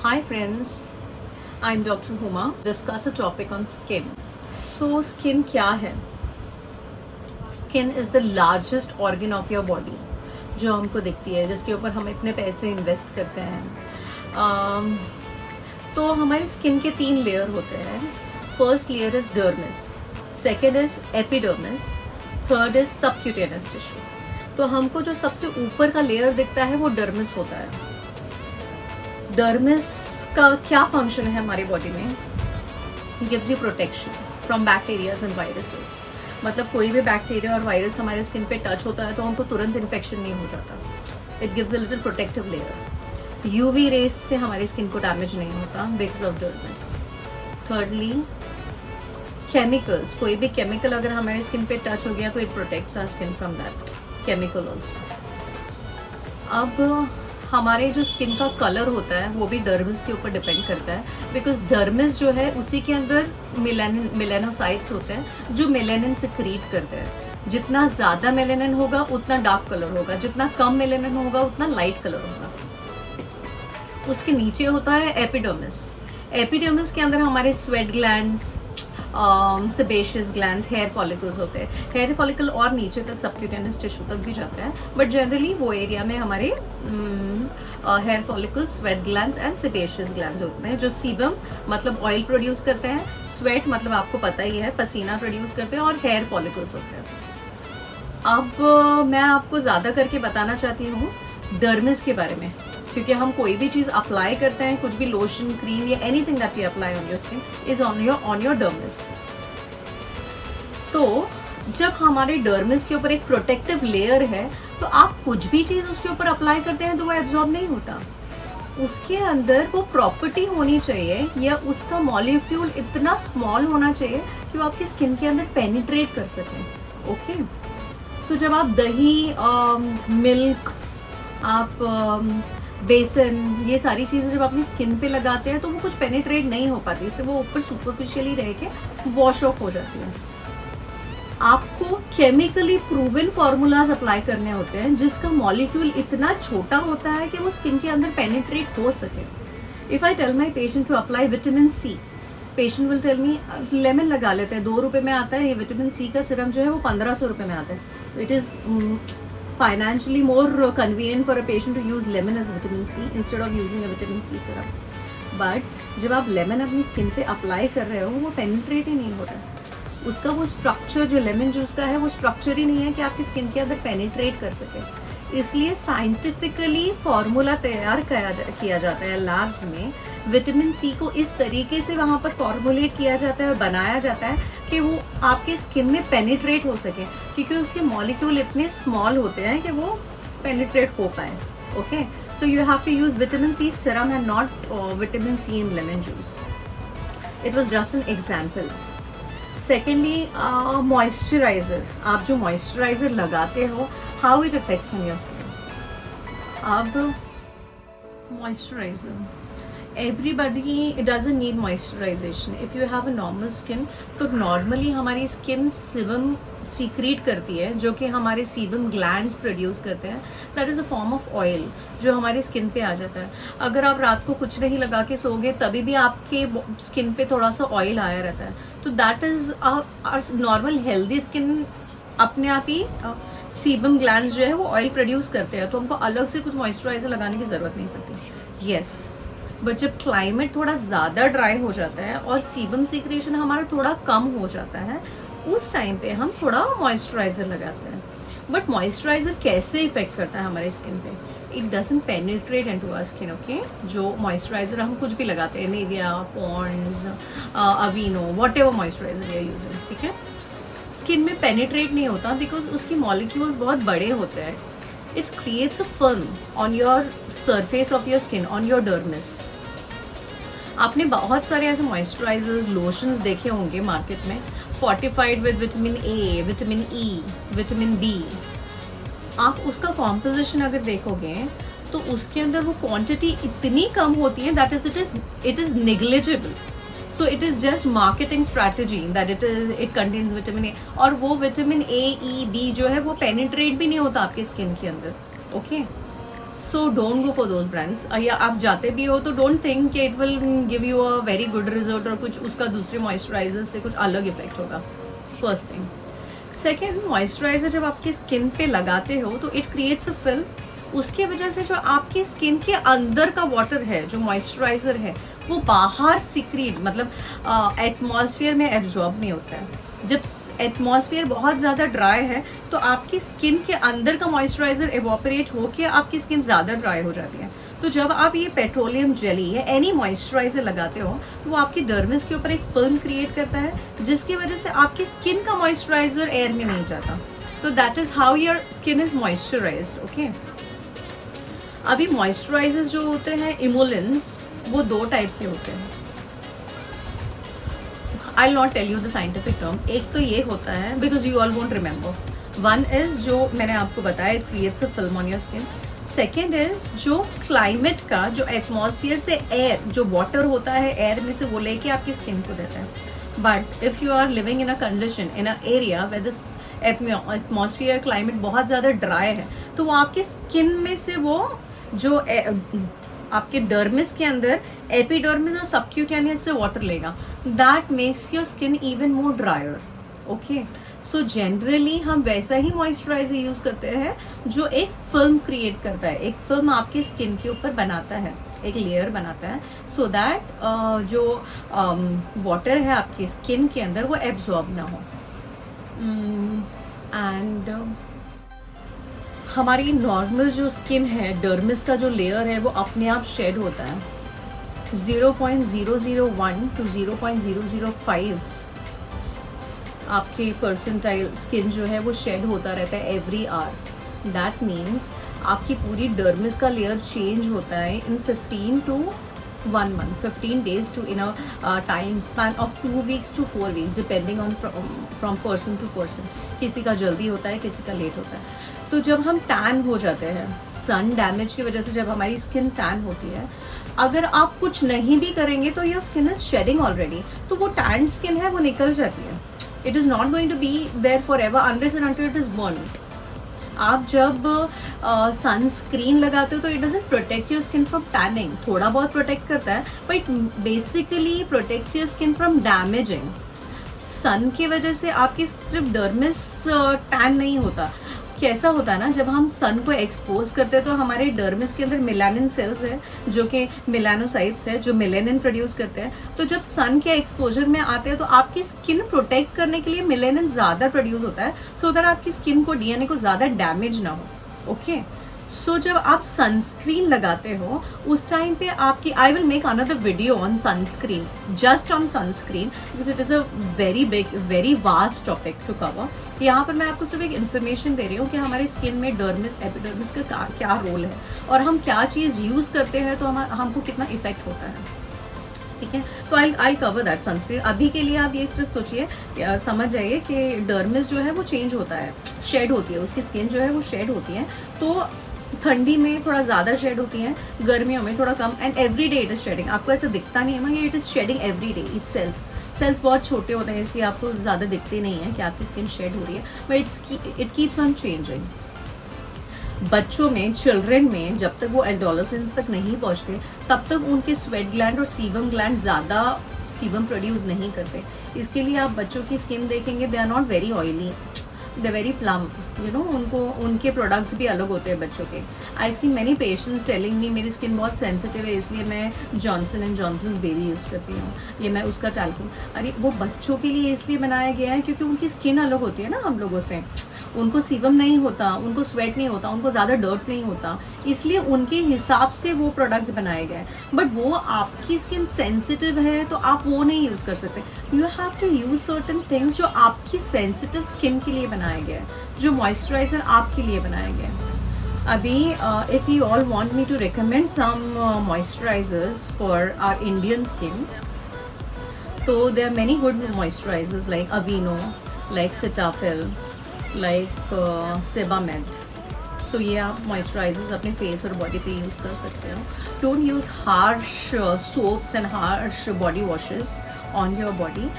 Hi friends, I'm Dr. Huma. Discuss a topic on skin. So skin क्या है? Skin is the largest organ of your body जो हमको दिखती है, जिसके ऊपर हम इतने पैसे इन्वेस्ट करते हैं. तो हमारी स्किन के 3 लेयर होते हैं. First layer is dermis, second is epidermis, third is subcutaneous tissue. तो हमको जो सबसे ऊपर का लेयर दिखता है वो डर्मिस होता है. डर्मिस का क्या फंक्शन है हमारी बॉडी में? Gives you protection from bacterias and viruses. मतलब कोई भी बैक्टीरिया और वायरस हमारे स्किन पे टच होता है तो हमको तुरंत इन्फेक्शन नहीं हो जाता. It gives a little protective layer. UV rays से हमारी स्किन को डैमेज नहीं होता because of dermis. Thirdly chemicals. कोई भी केमिकल अगर हमारे स्किन पे टच हो गया तो it protects our skin from that chemical also. अब हमारे जो स्किन का कलर होता है वो भी डर्मिस के ऊपर डिपेंड करता है, बिकॉज डर्मिस जो है उसी के अंदर मेलानोसाइट्स होते हैं जो मेलानिन सिक्रीट करते हैं. जितना ज़्यादा मेलानिन होगा उतना डार्क कलर होगा, जितना कम मेलानिन होगा उतना लाइट कलर होगा. उसके नीचे होता है एपिडर्मिस. एपिडर्मिस के अंदर हमारे sweat glands, sebaceous glands, hair follicles होते हैं. हेयर फॉलिकल और नीचे तक सबक्यूटेनियस टिश्यू तक भी जाता है, बट जनरली वो एरिया में हमारे hair follicles, sweat glands and sebaceous glands होते हैं जो सीबम मतलब ऑयल प्रोड्यूस करते हैं, स्वेट मतलब आपको पता ही है पसीना प्रोड्यूस करते हैं, और हेयर फॉलिकल्स होते हैं. अब मैं आपको ज़्यादा करके बताना चाहती हूँ डर्मिस के बारे में, क्योंकि हम कोई भी चीज़ अप्लाई करते हैं, कुछ भी लोशन, क्रीम या anything that we apply on your skin is on your dermis. तो जब हमारे डर्मिस के ऊपर एक प्रोटेक्टिव लेयर है तो आप कुछ भी चीज़ उसके ऊपर अप्लाई करते हैं तो वो एब्जॉर्ब नहीं होता. उसके अंदर वो प्रॉपर्टी होनी चाहिए या उसका मॉलिक्यूल इतना स्मॉल होना चाहिए कि वो आपकी स्किन के अंदर पेनिट्रेट कर सकें. ओके, सो जब आप दही, मिल्क, आप बेसन, ये सारी चीज़ें जब अपनी स्किन पे लगाते हैं तो वो कुछ पेनिट्रेट नहीं हो पाती, इससे वो ऊपर सुपरफिशियली रह के वॉश ऑफ हो जाती है. आपको केमिकली प्रूवन फार्मूलाज अप्लाई करने होते हैं जिसका मॉलिक्यूल इतना छोटा होता है कि वो स्किन के अंदर पेनिट्रेट हो सके. If I tell my patient to apply vitamin C, patient will tell me lemon लगा लेते हैं, 2 रुपये में आता है. ये विटामिन सी का सिरम जो है वो 1500 रुपये में आता है. It is financially more convenient for a patient to use lemon as vitamin C instead of using a vitamin C serum. But जब आप लेमन अपनी स्किन पे अप्लाई कर रहे हो वो पेनिट्रेट ही नहीं होता. उसका वो स्ट्रक्चर जो लेमन जूस का है वो स्ट्रक्चर ही नहीं है कि आपकी स्किन के अंदर पेनिट्रेट कर सके. इसलिए साइंटिफिकली फार्मूला तैयार किया जाता है लैब्स में. विटामिन सी को इस तरीके से वहाँ पर फॉर्मुलेट किया जाता है और बनाया जाता है कि वो आपके स्किन में पेनिट्रेट हो सके, क्योंकि उसके मॉलिक्यूल इतने स्मॉल होते हैं कि वो पेनिट्रेट हो पाए. Okay, so you have to use vitamin C serum and not vitamin C in lemon juice. It was just an example. Secondly moisturiser. आप जो मॉइस्चराइजर लगाते हो, how it affects on your skin. अब moisturiser, everybody doesn't need moisturization. if you have a normal skin तो normally हमारी skin sebum secret करती है जो कि हमारे सीबम ग्लैंड्स प्रोड्यूस करते हैं. That is a form of oil जो हमारी स्किन पे आ जाता है. अगर आप रात को कुछ नहीं लगा के सोओगे तभी भी आपके स्किन पे थोड़ा सा ऑयल आया रहता है. तो that is normal healthy skin अपने आप ही सीबम ग्लैंड्स जो है वो ऑयल प्रोड्यूस करते हैं, तो हमको अलग से कुछ मॉइस्चराइजर लगाने की ज़रूरत नहीं पड़ती. यस, बट जब क्लाइमेट थोड़ा ज़्यादा ड्राई हो जाता है और सीबम सीक्रेशन हमारा थोड़ा कम हो जाता है, उस टाइम पे हम थोड़ा मॉइस्चराइज़र लगाते हैं. बट मॉइस्चराइज़र कैसे इफेक्ट करता है हमारे स्किन पे? It doesn't penetrate into our skin. Okay, जो मॉइस्चराइज़र हम कुछ भी लगाते हैं, Nivea, Pond's, Aveeno, whatever moisturiser we are using, ठीक है, स्किन में पेनिट्रेट नहीं होता बिकॉज उसके मॉलिक्यूल्स बहुत बड़े होते हैं. It creates a film on your surface of your skin, on your dermis. आपने बहुत सारे ऐसे मॉइस्चराइजर्स, लोशंस देखे होंगे मार्केट में, fortified with vitamin A, vitamin E, vitamin B. आप उसका कॉम्पोजिशन अगर देखोगे तो उसके अंदर वो क्वांटिटी इतनी कम होती है that it is negligible. So it is just marketing strategy that it contains vitamin A, और वो विटामिन ए, ई, बी जो है वो पेनिट्रेट भी नहीं होता आपके स्किन के अंदर. Okay, so don't go for those brands. या आप जाते भी हो तो डोंट थिंक कि it will give you a very good result और कुछ उसका दूसरे मॉइस्चराइजर से कुछ अलग इफेक्ट होगा, फर्स्ट थिंग। सेकेंड, मॉइस्चराइजर जब आपकी स्किन पे लगाते हो तो इट क्रिएट्स अ फिल्म, उसकी वजह से जो आपकी स्किन के अंदर का वाटर है, जो मॉइस्चराइजर है, वो बाहर सिक्रीट मतलब एटमॉस्फेयर में एब्जॉर्ब नहीं होता है। जब एटमॉस्फेयर बहुत ज़्यादा ड्राई है तो आपकी स्किन के अंदर का मॉइस्चराइजर एवोपरेट होकर आपकी स्किन ज़्यादा ड्राई हो जाती है। तो जब आप ये पेट्रोलियम जेली या एनी मॉइस्चराइजर लगाते हो तो वो आपकी डर्मिस के ऊपर एक फिल्म क्रिएट करता है, जिसकी वजह से आपकी स्किन का मॉइस्चराइजर एयर में नहीं जाता। तो that is how your skin is moisturised. Okay, अभी मॉइस्चराइजर्स जो होते हैं इमोलेंस, वो दो टाइप के होते हैं। I not tell you the scientific term. एक तो ये होता है, because you all won't remember. One is जो मैंने आपको बताया, it creates a film on your skin. Second is जो क्लाइमेट का, जो एटमॉस्फेयर से एयर, जो वाटर होता है एयर में से, वो लेके आपकी स्किन को देता है। But if you are living in a condition, in a area where the atmosphere climate बहुत ज़्यादा ड्राई है, तो वो आपकी स्किन में से वो जो आपके डर्मिस के अंदर एपिडर्मिस और सबक्यूटेनियस से वाटर लेगा, that makes your skin even more dryer. Okay, so generally हम वैसा ही मॉइस्चराइजर यूज करते हैं जो एक फिल्म क्रिएट करता है, एक फिल्म आपकी स्किन के ऊपर बनाता है, एक लेयर बनाता है, सो दैट जो वाटर है आपकी स्किन के अंदर वो एब्जॉर्ब ना हो। एंड हमारी नॉर्मल जो स्किन है, डर्मिस का जो लेयर है, वो अपने आप शेड होता है। 0.001 to 0.005 आपके परसेंटाइल स्किन जो है वो शेड होता रहता है एवरी आवर। दैट मीन्स आपकी पूरी डर्मिस का लेयर चेंज होता है इन 15 to 1 month, 15 days to in a time span of 2 weeks to 4 weeks, depending on from person to person। किसी का जल्दी होता है, किसी का लेट होता है। तो जब हम टैन हो जाते हैं, सन डैमेज की वजह से जब हमारी स्किन टैन होती है, अगर आप कुछ नहीं भी करेंगे तो your skin is shedding already, तो वो टैन स्किन है वो निकल जाती है। It is not going to be there for ever unless and until it is burned. आप जब सनस्क्रीन लगाते हो तो it doesn't protect your skin from tanning, थोड़ा बहुत प्रोटेक्ट करता है, but basically protects your skin from damaging. Sun की वजह से आपकी सिर्फ डर्मिस टैन नहीं होता। कैसा होता है ना, जब हम सन को एक्सपोज करते हैं तो हमारे डर्मिस के अंदर मेलानिन सेल्स है, जो कि मेलानोसाइट्स है, जो मेलेनिन प्रोड्यूस करते हैं। तो जब सन के एक्सपोजर में आते हैं तो आपकी स्किन प्रोटेक्ट करने के लिए मेलेनिन ज़्यादा प्रोड्यूस होता है, सो दैट आपकी स्किन को, डीएनए को ज़्यादा डैमेज ना हो। ओके, सो जब आप सनस्क्रीन लगाते हो उस टाइम पे आपकी, I will make another video on sunscreen, just on sunscreen, because it is a very big, very vast topic to cover. यहाँ पर मैं आपको सिर्फ एक इन्फॉर्मेशन दे रही हूँ कि हमारी स्किन में डर्मिस, एपिडर्मिस का क्या रोल है और हम क्या चीज़ यूज़ करते हैं तो हमको कितना इफेक्ट होता है। ठीक है, तो आई कवर दैट सनस्क्रीन। अभी के लिए आप ये सिर्फ सोचिए, समझ जाइए कि डर्मिस जो है वो चेंज होता है, शेड होती है, उसकी स्किन जो है वो शेड होती है। तो ठंडी में थोड़ा ज़्यादा शेड होती है, गर्मियों में थोड़ा कम, and every day it is shedding. आपको ऐसा दिखता नहीं है ना, it is shedding every day. It cells बहुत छोटे होते हैं, इसलिए आपको ज़्यादा दिखते नहीं है कि आपकी स्किन शेड हो रही है, but it keeps on changing. बच्चों में, चिल्ड्रन में, जब तक वो एडोलेसेंस तक नहीं पहुंचते तब तक उनके स्वेट ग्लैंड और सीबम ग्लैंड ज़्यादा सीबम प्रोड्यूस नहीं करते। इसके लिए आप बच्चों की स्किन देखेंगे, they are not very oily, they very plump, you know. उनके प्रोडक्ट्स भी अलग होते हैं बच्चों के। I see many patients telling me मेरी स्किन बहुत सेंसिटिव है, इसलिए मैं Johnson and Johnson's baby use करती हूँ, ये मैं उसका टैल्कम। अरे वो बच्चों के लिए इसलिए बनाया गया है क्योंकि उनकी स्किन अलग होती है ना हम लोगों से। उनको सीबम नहीं होता, उनको स्वेट नहीं होता, उनको ज़्यादा डर्ट नहीं होता, इसलिए उनके हिसाब से वो प्रोडक्ट्स बनाए गए। बट वो आपकी स्किन सेंसिटिव है तो आप वो नहीं यूज़ कर सकते। You have to use certain things जो आपकी सेंसिटिव स्किन के लिए बनाए गए, जो मॉइस्चराइजर आपके लिए बनाए गए। अभी if you all want me to recommend some moisturisers for our Indian skin, तो there are many good moisturisers like Aveeno, like Cetaphil, like Sebamed. So ये आप मॉइस्चराइजर्स अपने फेस और बॉडी पे यूज़ कर सकते हो। Don't use harsh soaps and harsh body washes on your body,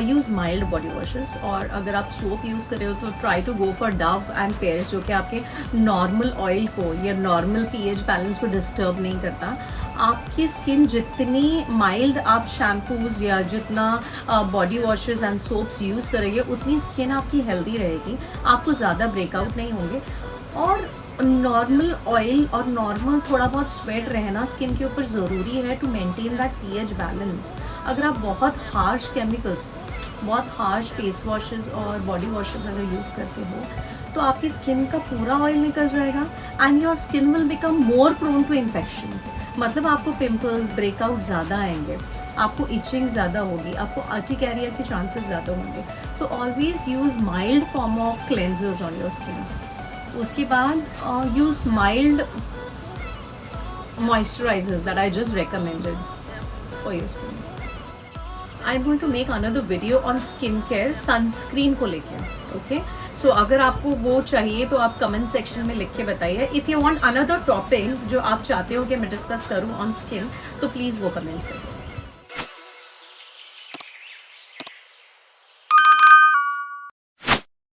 use mild body washes. और अगर आप सोप यूज़ कर रहे हो तो try to go for Dove and Pears, जो कि आपके नॉर्मल ऑयल को या नॉर्मल पीएच बैलेंस को डिस्टर्ब नहीं करता। आपकी स्किन जितनी माइल्ड आप शैम्पूज या जितना body washes and soaps use करेंगे उतनी स्किन आपकी हेल्दी रहेगी, आपको ज़्यादा ब्रेकआउट नहीं होंगे। और नॉर्मल ऑयल और नॉर्मल थोड़ा बहुत स्वेट रहना स्किन के ऊपर ज़रूरी है to maintain that pH balance. अगर आप बहुत हार्श केमिकल्स, बहुत हार्श फेस वॉशेस और बॉडी वॉशेस अगर यूज़ करते हो तो आपकी स्किन का पूरा ऑयल निकल जाएगा and your skin will become more prone to infections. मतलब आपको पिंपल्स, ब्रेकआउट ज़्यादा आएंगे, आपको इचिंग ज़्यादा होगी, आपको अर्टिकेरिया के चांसेस ज़्यादा होंगे। So always use mild form of cleansers on your skin. उसके बाद use mild moisturisers that I just recommended for your skin. I am going to make another video on skin care sunscreen को लेके, okay. सो अगर आपको वो चाहिए तो आप कमेंट सेक्शन में लिख के बताइए। If you want another topic जो आप चाहते हो कि मैं डिस्कस करूँ ऑन स्किन, तो प्लीज़ वो कमेंट करिए।